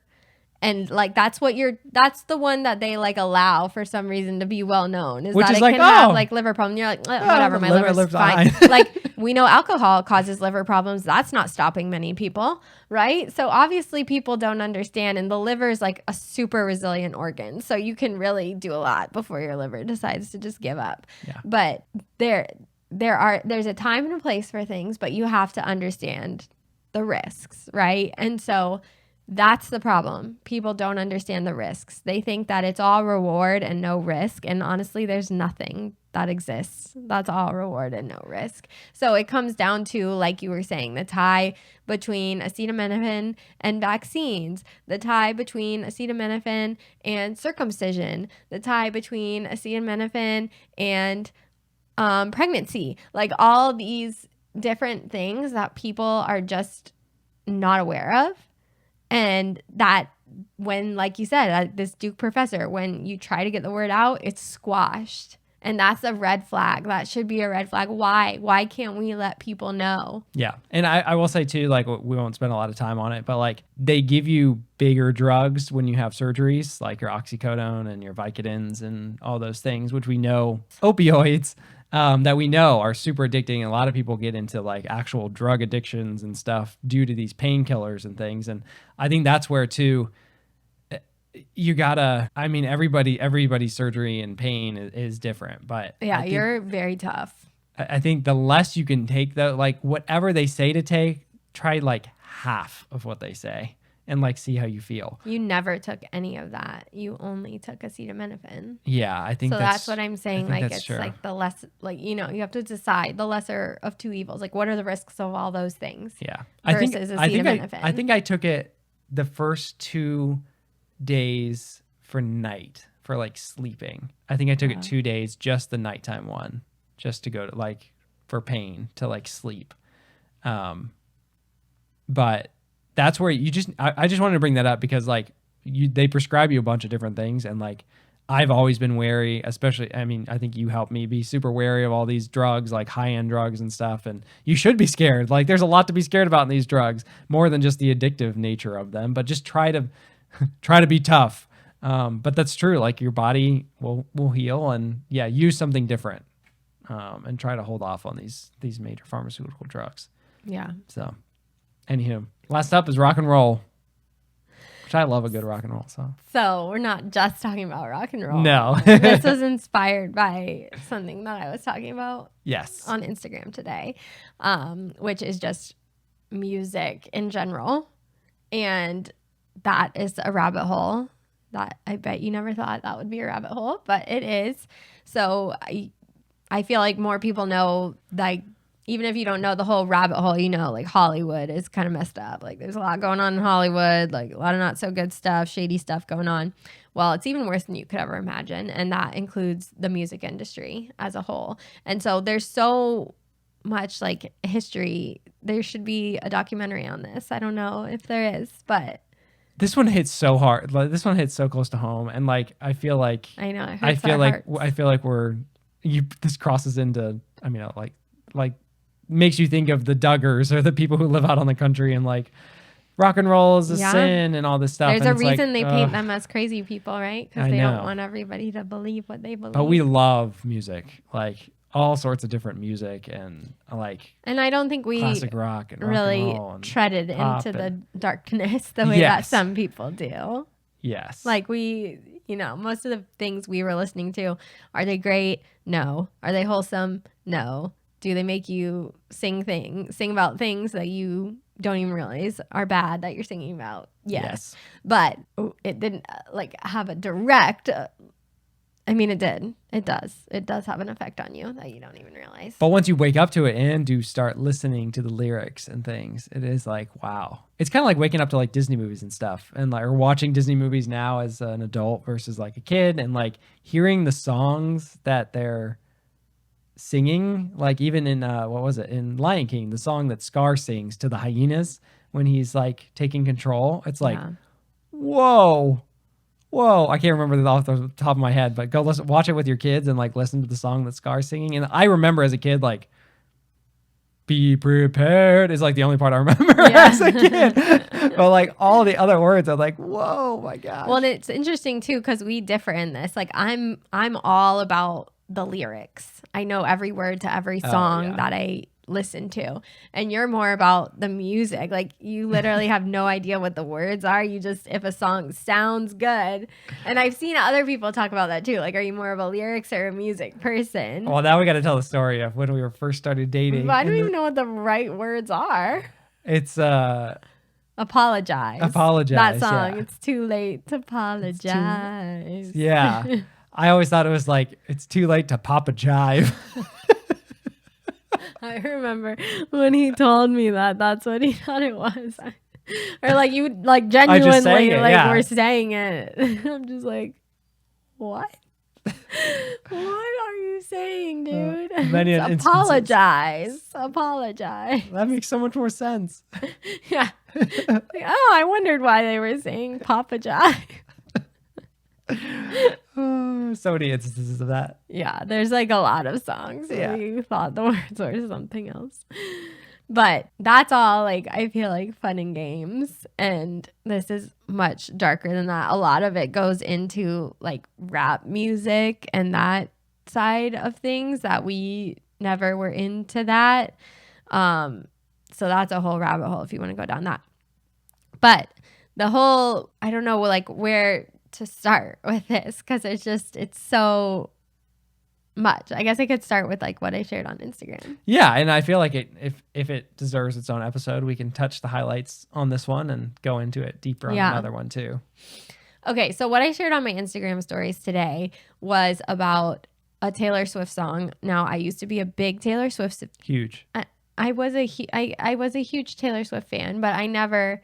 S1: And like that's the one that they like allow for some reason to be well known is that it can have like liver problems. You're like, whatever, my liver's fine. Like, we know alcohol causes liver problems. That's not stopping many people, right? So obviously people don't understand, and the liver is like a super resilient organ. So you can really do a lot before your liver decides to just give up.
S2: Yeah.
S1: But there's a time and a place for things, but you have to understand the risks, right? And so that's the problem. People don't understand the risks. They think that it's all reward and no risk. And honestly, there's nothing that exists that's all reward and no risk. So it comes down to, like you were saying, the tie between acetaminophen and vaccines, the tie between acetaminophen and circumcision, the tie between acetaminophen and pregnancy. Like all these different things that people are just not aware of. And that when, like you said, this Duke professor, when you try to get the word out, it's squashed. And that's a red flag. That should be a red flag. Why? Why can't we let people know?
S2: Yeah. And I will say too, like we won't spend a lot of time on it, but like they give you bigger drugs when you have surgeries, like your oxycodone and your Vicodins and all those things, which we know, opioids, that we know are super addicting. And a lot of people get into like actual drug addictions and stuff due to these painkillers and things. And I think that's where too, you gotta, I mean, everybody's surgery and pain is different, but
S1: yeah, you're very tough.
S2: I think the less you can take, though, like whatever they say to take, try like half of what they say and like see how you feel.
S1: You never took any of that. You only took acetaminophen.
S2: Yeah, I think
S1: so. That's what I'm saying. Like it's
S2: true.
S1: like the less, like you have to decide the lesser of two evils. Like what are the risks of all those things?
S2: Yeah,
S1: versus acetaminophen.
S2: I think I took it the first 2 days for night for like sleeping. I think I took it 2 days, just the nighttime one, just to go to like for pain to like sleep. But that's where you just, I just wanted to bring that up because like they prescribe you a bunch of different things. And like, I've always been wary, especially, I mean, I think you helped me be super wary of all these drugs, like high-end drugs and stuff. And you should be scared. Like there's a lot to be scared about in these drugs, more than just the addictive nature of them, but just try to be tough. But that's true. Like your body will heal, and yeah, use something different. And try to hold off on these major pharmaceutical drugs.
S1: Yeah.
S2: So, anywho, last up is rock and roll, which I love a good rock and roll song.
S1: So we're not just talking about rock and roll.
S2: No.
S1: This was inspired by something that I was talking about.
S2: Yes.
S1: On Instagram today, which is just music in general, and that is a rabbit hole that I bet you never thought that would be a rabbit hole, but it is. So I feel like more people know, like, even if you don't know the whole rabbit hole, like Hollywood is kind of messed up. Like there's a lot going on in Hollywood, like a lot of not so good stuff, shady stuff going on. Well, it's even worse than you could ever imagine. And that includes the music industry as a whole. And so there's so much like history. There should be a documentary on this. I don't know if there is, but
S2: this one hits so hard. Like this one hits so close to home. And like, I feel like,
S1: I know,
S2: I feel like this crosses into, I mean, like makes you think of the Duggars or the people who live out on the country and like rock and roll is a
S1: Yeah.
S2: sin and all this stuff.
S1: There's
S2: and
S1: a
S2: it's like,
S1: reason they
S2: ugh.
S1: paint them as crazy people, right? Because
S2: I
S1: they
S2: know.
S1: don't want everybody to believe what they believe.
S2: But we love music, like all sorts of different music, and like
S1: And I don't think we
S2: classic rock and rock
S1: really
S2: and roll and
S1: treaded
S2: pop
S1: into the
S2: and-
S1: darkness the way that
S2: Yes.
S1: some people do.
S2: yes,
S1: Like most of the things we were listening to, are they great? No. Are they wholesome? No. Do they make you sing about things that you don't even realize are bad that you're singing about? Yes. But it didn't have a direct. It did. It does. It does have an effect on you that you don't even realize.
S2: But once you wake up to it and do start listening to the lyrics and things, it is like, wow. It's kind of like waking up to like Disney movies and stuff, and like or watching Disney movies now as an adult versus like a kid, and like hearing the songs that they're singing. Like even in what was it, in Lion King, the song that Scar sings to the hyenas when he's like taking control. It's like,
S1: Yeah.
S2: whoa. I can't remember that off the top of my head, but go watch it with your kids and like listen to the song that Scar's singing. And I remember as a kid, like, be prepared is like the only part I remember as a kid. But like all the other words, I'm like, whoa, my gosh.
S1: Well, and it's interesting too because we differ in this. Like I'm all about the lyrics. I know every word to every song that I listen to, and you're more about the music. Like you literally have no idea what the words are. You just, if a song sounds good. And I've seen other people talk about that too. Like, are you more of a lyrics or a music person?
S2: Well, now we got to tell the story of when we were first started dating.
S1: But I don't even know what the right words are.
S2: It's
S1: Apologize.
S2: Apologize.
S1: That song.
S2: Yeah.
S1: It's too late to apologize.
S2: Yeah. I always thought it was like, it's too late to pop a jive.
S1: I remember when he told me that that's what he thought it was. Or like you like genuinely were saying it. I'm just like, what? What are you saying, dude?
S2: Many
S1: apologize. Apologize.
S2: That makes so much more sense.
S1: Yeah. Like, oh, I wondered why they were saying Papa Jive.
S2: So many instances of that.
S1: Yeah, there's like a lot of songs where you thought the words were something else. But that's all like I feel like fun and games. And this is much darker than that. A lot of it goes into like rap music and that side of things that we never were into that. So that's a whole rabbit hole if you want to go down that. But the whole, I don't know like where to start with this because it's so much. I guess I could start with like what I shared on Instagram.
S2: Yeah, and I feel like if it deserves its own episode, we can touch the highlights on this one and go into it deeper on another one too.
S1: Okay, so what I shared on my Instagram stories today was about a Taylor Swift song. Now, I used to be a big Taylor Swift
S2: huge.
S1: I was a huge Taylor Swift fan, but I never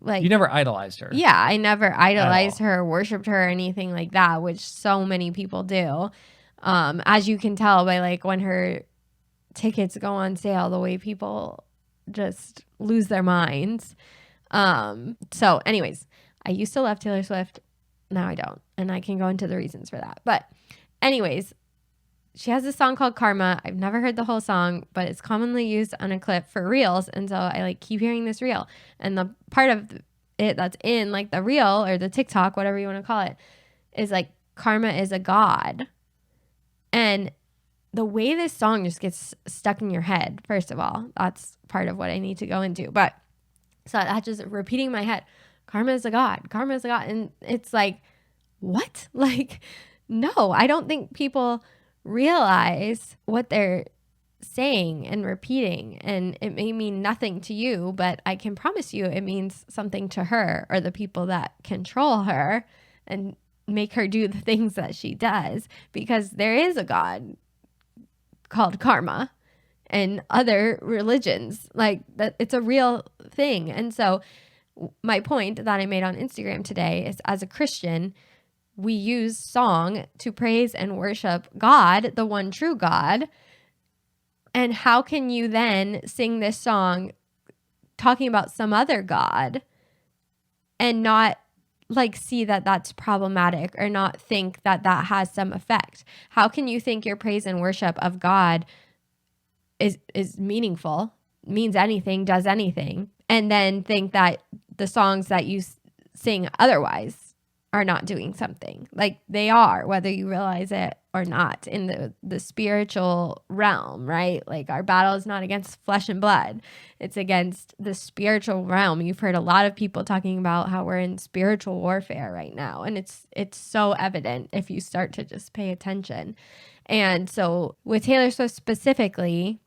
S2: you never idolized her.
S1: Yeah, I never idolized her, worshipped her, or anything like that, which so many people do. As you can tell by like when her tickets go on sale, the way people just lose their minds. So anyways, I used to love Taylor Swift. Now I don't. And I can go into the reasons for that. But anyways, she has a song called Karma. I've never heard the whole song, but it's commonly used on a clip for reels. And so I like keep hearing this reel. And the part of it that's in like the reel or the TikTok, whatever you want to call it, is like karma is a god. And the way this song just gets stuck in your head, first of all, that's part of what I need to go into. But so that's just repeating in my head, karma is a god, karma is a god. And it's like, what? Like, no, I don't think people realize what they're saying and repeating. And it may mean nothing to you, but I can promise you it means something to her or the people that control her and make her do the things that she does, because there is a god called karma and other religions like that. It's a real thing. And so my point that I made on Instagram today is, as a Christian, we use song to praise and worship God, the one true God. And how can you then sing this song talking about some other God and not like see that that's problematic or not think that that has some effect? How can you think your praise and worship of God is meaningful, means anything, does anything, and then think that the songs that you sing otherwise are not doing something. Like they are, whether you realize it or not, in the spiritual realm, right? Like our battle is not against flesh and blood. It's against the spiritual realm. You've heard a lot of people talking about how we're in spiritual warfare right now. And it's so evident if you start to just pay attention. And so with Taylor Swift specifically,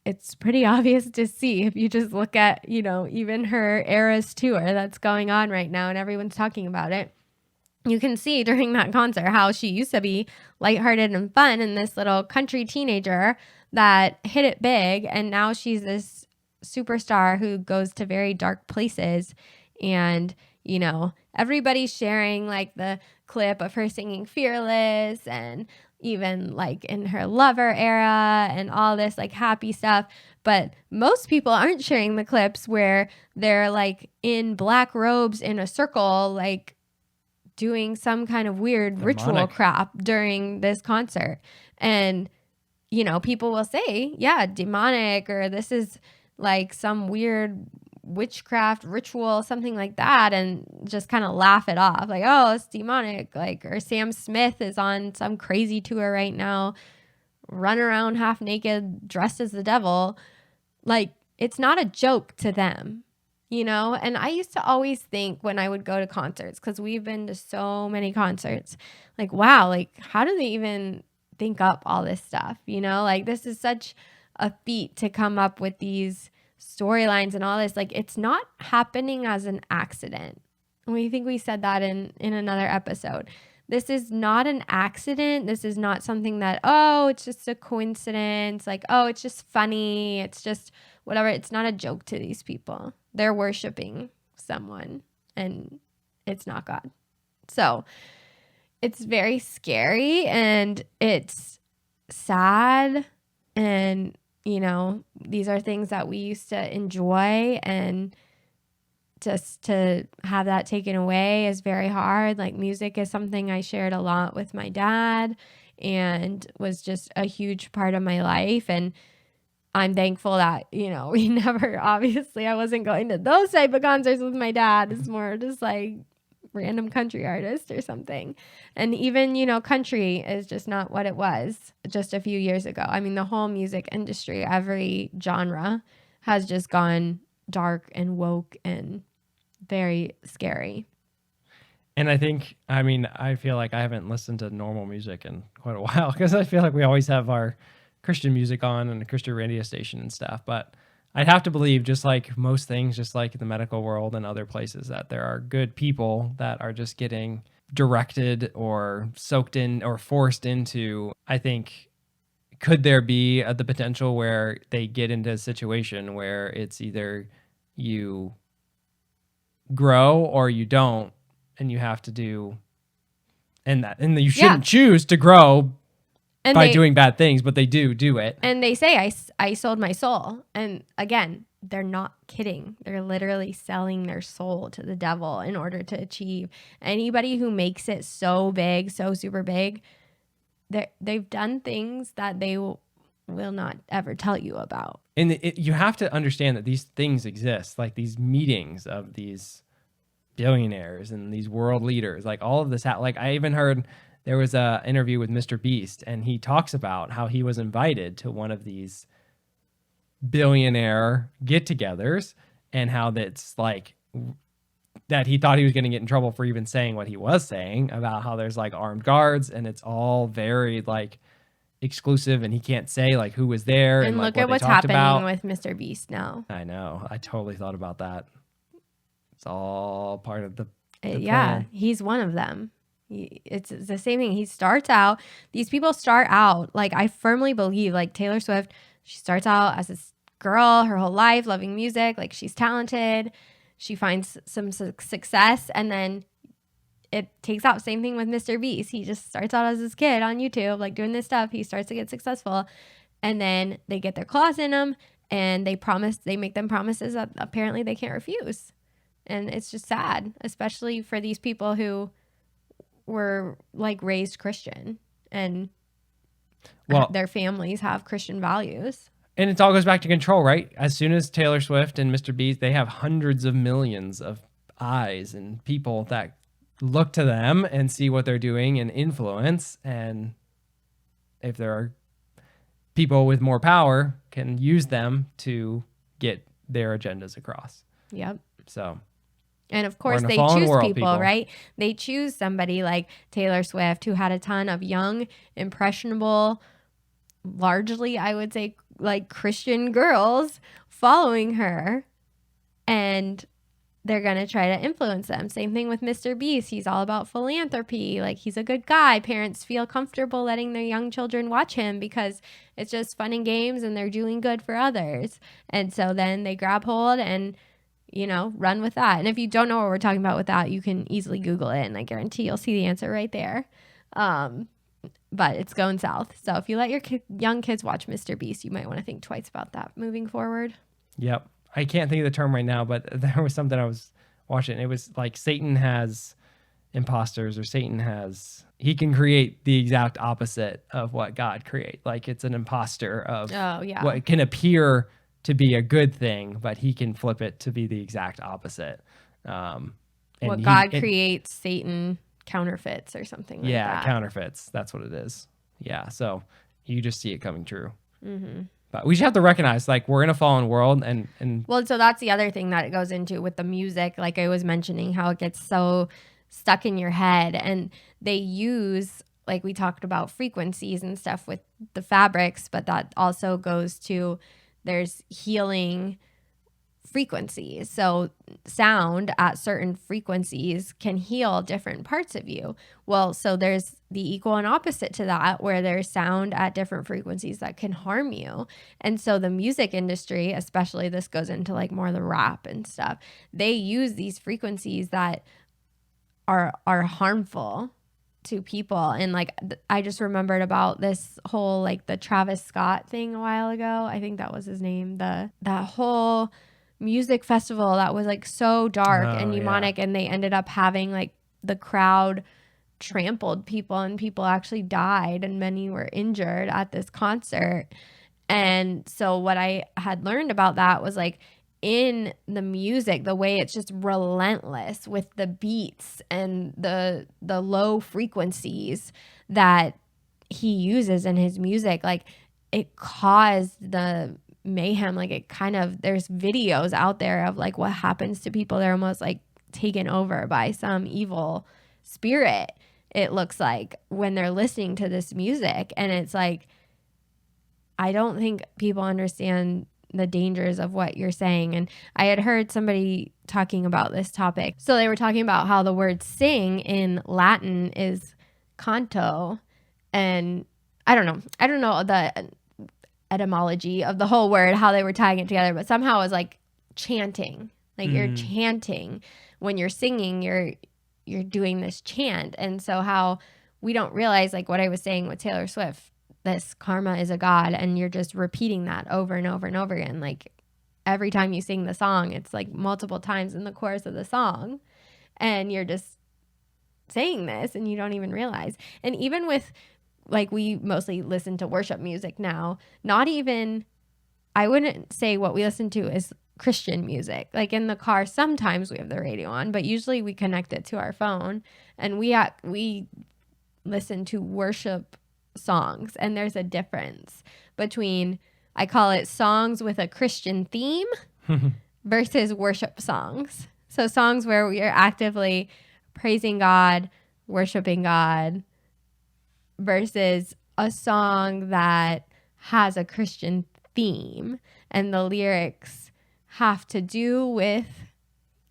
S1: it's pretty obvious to see if you just look at, even her Eras tour that's going on right now and everyone's talking about it. You can see during that concert how she used to be lighthearted and fun and this little country teenager that hit it big. And now she's this superstar who goes to very dark places. And, everybody's sharing like the clip of her singing Fearless and even like in her Lover era and all this like happy stuff. But most people aren't sharing the clips where they're like in black robes in a circle, like doing some kind of weird ritual crap during this concert. And, people will say, yeah, demonic, or this is like some weird witchcraft ritual, something like that, and just kind of laugh it off. Like, oh, it's demonic. Like, or Sam Smith is on some crazy tour right now, run around half naked, dressed as the devil. Like, it's not a joke to them. And I used to always think when I would go to concerts, because we've been to so many concerts, like, wow, like, how do they even think up all this stuff? Like, this is such a feat to come up with these storylines and all this. Like, it's not happening as an accident. We think we said that in another episode. This is not an accident. This is not something that, oh, it's just a coincidence. Like, oh, it's just funny. It's just whatever. It's not a joke to these people. They're worshiping someone and it's not God. So it's very scary and it's sad. And, these are things that we used to enjoy, and just to have that taken away is very hard. Like, music is something I shared a lot with my dad and was just a huge part of my life. And I'm thankful that, we never, obviously I wasn't going to those type of concerts with my dad. It's more just like random country artist or something. And even, country is just not what it was just a few years ago. I mean, the whole music industry, every genre has just gone dark and woke and very scary.
S2: And I feel like I haven't listened to normal music in quite a while, because I feel like we always have our Christian music on and a Christian radio station and stuff. But I'd have to believe, just like most things, just like the medical world and other places, that there are good people that are just getting directed or soaked in or forced into. I think, could there be the potential where they get into a situation where it's either you grow or you don't, and you have to do, and you shouldn't choose to grow by doing bad things, but they do it.
S1: And they say, I sold my soul. And again, they're not kidding. They're literally selling their soul to the devil in order to achieve. Anybody who makes it so big, so super big, they've done things that they will not ever tell you about.
S2: And you have to understand that these things exist, like these meetings of these billionaires and these world leaders, like all of this. Like, I even heard there was a interview with Mr. Beast, and he talks about how he was invited to one of these billionaire get-togethers, and how that's like that he thought he was going to get in trouble for even saying what he was saying about how there's like armed guards, and it's all very like exclusive, and he can't say like who was there.
S1: And
S2: like,
S1: look at what's happening with Mr. Beast now.
S2: I know. I totally thought about that. It's all part of the
S1: plan. He's one of them. It's the same thing. These people start out, like, I firmly believe, like Taylor Swift, she starts out as this girl her whole life, loving music, like she's talented. She finds some success, and then it takes out. Same thing with Mr. Beast. He just starts out as this kid on YouTube, like doing this stuff. He starts to get successful, and then they get their claws in him, and they make them promises that apparently they can't refuse. And it's just sad, especially for these people who were like raised Christian and their families have Christian values.
S2: And it all goes back to control, right? As soon as Taylor Swift and Mr. Beast, they have hundreds of millions of eyes and people that look to them and see what they're doing and influence. And if there are people with more power, can use them to get their agendas across.
S1: Yep.
S2: So,
S1: and of
S2: we're
S1: course,
S2: in a
S1: they
S2: fallen
S1: choose
S2: world,
S1: people, right? They choose somebody like Taylor Swift, who had a ton of young, impressionable, largely, I would say, like Christian girls following her. And they're going to try to influence them. Same thing with Mr. Beast. He's all about philanthropy. Like, he's a good guy. Parents feel comfortable letting their young children watch him because it's just fun and games and they're doing good for others. And so then they grab hold and, you know, run with that. And if you don't know what we're talking about with that, you can easily Google it, and I guarantee you'll see the answer right there. But it's going south. So if you let your young kids watch Mr. Beast, you might want to think twice about that moving forward.
S2: Yep. I can't think of the term right now, but there was something I was watching. It was like Satan has imposters, or he can create the exact opposite of what God create. Like, it's an imposter of what can appear to be a good thing, but he can flip it to be the exact opposite.
S1: And what God creates, Satan counterfeits or something like that.
S2: Yeah, counterfeits. That's what it is. Yeah, so you just see it coming true. Mm-hmm. But we just have to recognize, like, we're in a fallen world, and
S1: well, so that's the other thing that it goes into with the music. Like I was mentioning, how it gets so stuck in your head, and they use, like we talked about, frequencies and stuff with the fabrics, but that also goes to, there's healing frequencies. So sound at certain frequencies can heal different parts of you. Well, so there's the equal and opposite to that, where there's sound at different frequencies that can harm you. And so the music industry, especially, this goes into like more the rap and stuff, they use these frequencies that are harmful to people. And like, I just remembered about this whole, like, the Travis Scott thing a while ago. I think that was his name. That whole music festival that was like so dark and demonic, and they ended up having, like, the crowd trampled people, and people actually died and many were injured at this concert. And so what I had learned about that was, like, in the music, the way it's just relentless with the beats and the low frequencies that he uses in his music, like, it caused the mayhem. Like, it kind of, there's videos out there of like what happens to people. They're almost like taken over by some evil spirit, it looks like, when they're listening to this music. And it's like, I don't think people understand the dangers of what you're saying. And I had heard somebody talking about this topic. So they were talking about how the word sing in Latin is canto. And I don't know the etymology of the whole word, how they were tying it together, but somehow it was like chanting. Like, you're chanting. When you're singing, you're doing this chant. And so how we don't realize, like what I was saying with Taylor Swift, this karma is a god, and you're just repeating that over and over and over again. Like, every time you sing the song, it's like multiple times in the chorus of the song, and you're just saying this and you don't even realize. And even with, like, we mostly listen to worship music now, not even, I wouldn't say what we listen to is Christian music. Like, in the car, sometimes we have the radio on, but usually we connect it to our phone, and we listen to worship songs. And there's a difference between, I call it songs with a Christian theme versus worship songs. So songs where we are actively praising God, worshiping God, versus a song that has a Christian theme and the lyrics have to do with,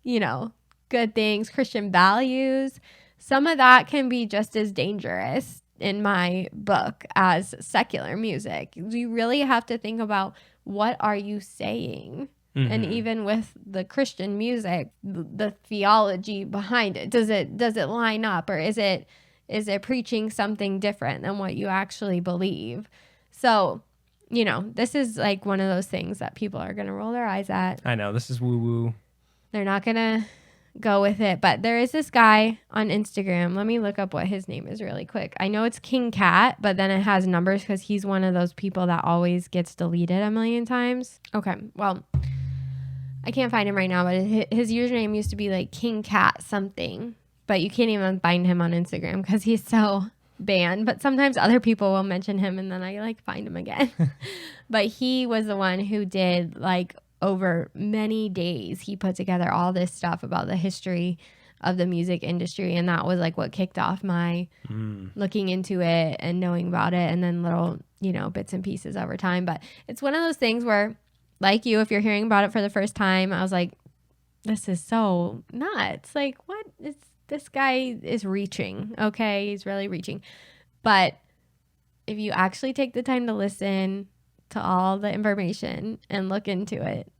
S1: you know, good things, Christian values. Some of that can be just as dangerous in my book as secular music. You really have to think about, what are you saying? Mm-hmm. And even with the Christian music, the theology behind it, does it line up, or is it preaching something different than what you actually believe? So, you know, this is like one of those things that people are going to roll their eyes at.
S2: I know, this is woo woo.
S1: They're not going to go with it. But there is this guy on Instagram. Let me look up what his name is really quick. I know it's King Cat, but then it has numbers because he's one of those people that always gets deleted a million times. Okay, well, I can't find him right now, but his username used to be like King Cat something. But you can't even find him on Instagram because he's so banned. But sometimes other people will mention him and then I like find him again. But he was the one who did like over many days. He put together all this stuff about the history of the music industry. And that was like what kicked off my looking into it and knowing about it. And then little, bits and pieces over time. But it's one of those things where, like you, if you're hearing about it for the first time, I was like, this is so nuts. Like, what is this guy is reaching? Okay, he's really reaching. But if you actually take the time to listen to all the information and look into it,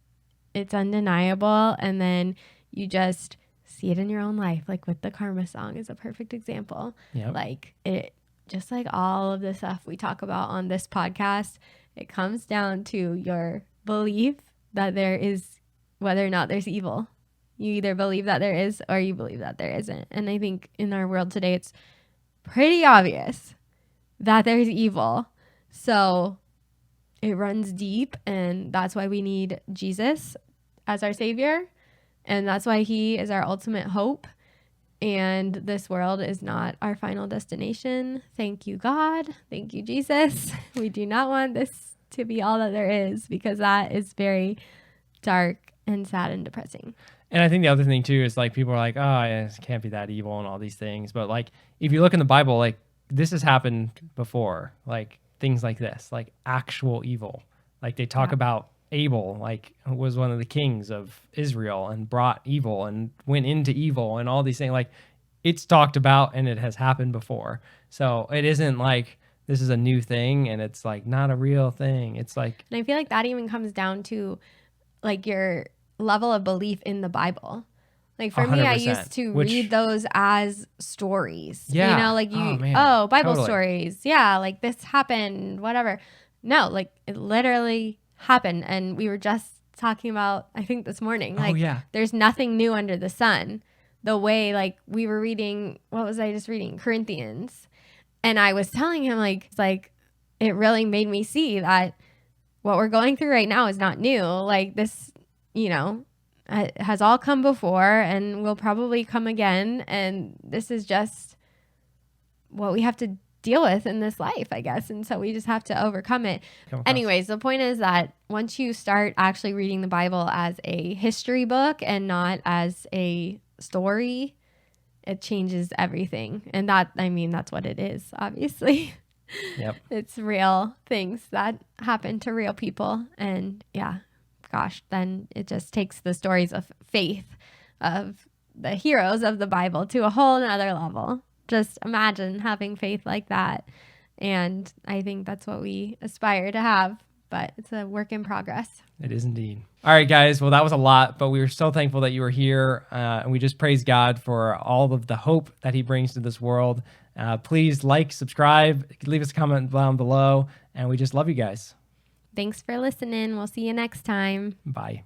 S1: it's undeniable. And then you just see it in your own life. Like with the Karma song is a perfect example.
S2: Yep.
S1: Like it, just like all of the stuff we talk about on this podcast, it comes down to your belief that there is, whether or not there's evil. You either believe that there is or you believe that there isn't. And I think in our world today, it's pretty obvious that there's evil. So it runs deep, and that's why we need Jesus as our Savior. And that's why he is our ultimate hope. And this world is not our final destination. Thank you, God. Thank you, Jesus. We do not want this to be all that there is, because that is very dark and sad and depressing.
S3: And I think the other thing too is like people are like, oh, it can't be that evil and all these things. But like if you look in the Bible, like this has happened before, like things like this, like actual evil. Like they talk about Abel, like was one of the kings of Israel and brought evil and went into evil and all these things. Like it's talked about and it has happened before. So it isn't like this is a new thing and it's like not a real thing. It's like,
S1: and I feel like that even comes down to like your level of belief in the Bible. Like for me, I used to read those as stories.
S3: Yeah.
S1: Like Bible
S3: totally.
S1: stories. Yeah, like this happened, whatever. No, like it literally happened. And we were just talking about, I think this morning, like there's nothing new under the sun. The way like we were reading, what was I just reading? Corinthians. And I was telling him like, it's like, it really made me see that what we're going through right now is not new. Like this, it has all come before and will probably come again. And this is just what we have to deal with in this life, I guess. And so we just have to overcome it. Anyways, the point is that once you start actually reading the Bible as a history book and not as a story, it changes everything. And that's what it is, obviously.
S3: Yep.
S1: It's real things that happen to real people. And then it just takes the stories of faith of the heroes of the Bible to a whole nother level. Just imagine having faith like that. And I think that's what we aspire to have, but it's a work in progress.
S3: It is indeed. All right, guys. Well, that was a lot, but we were so thankful that you were here. And we just praise God for all of the hope that he brings to this world. Please like, subscribe, leave us a comment down below. And we just love you guys.
S1: Thanks for listening. We'll see you next time.
S3: Bye.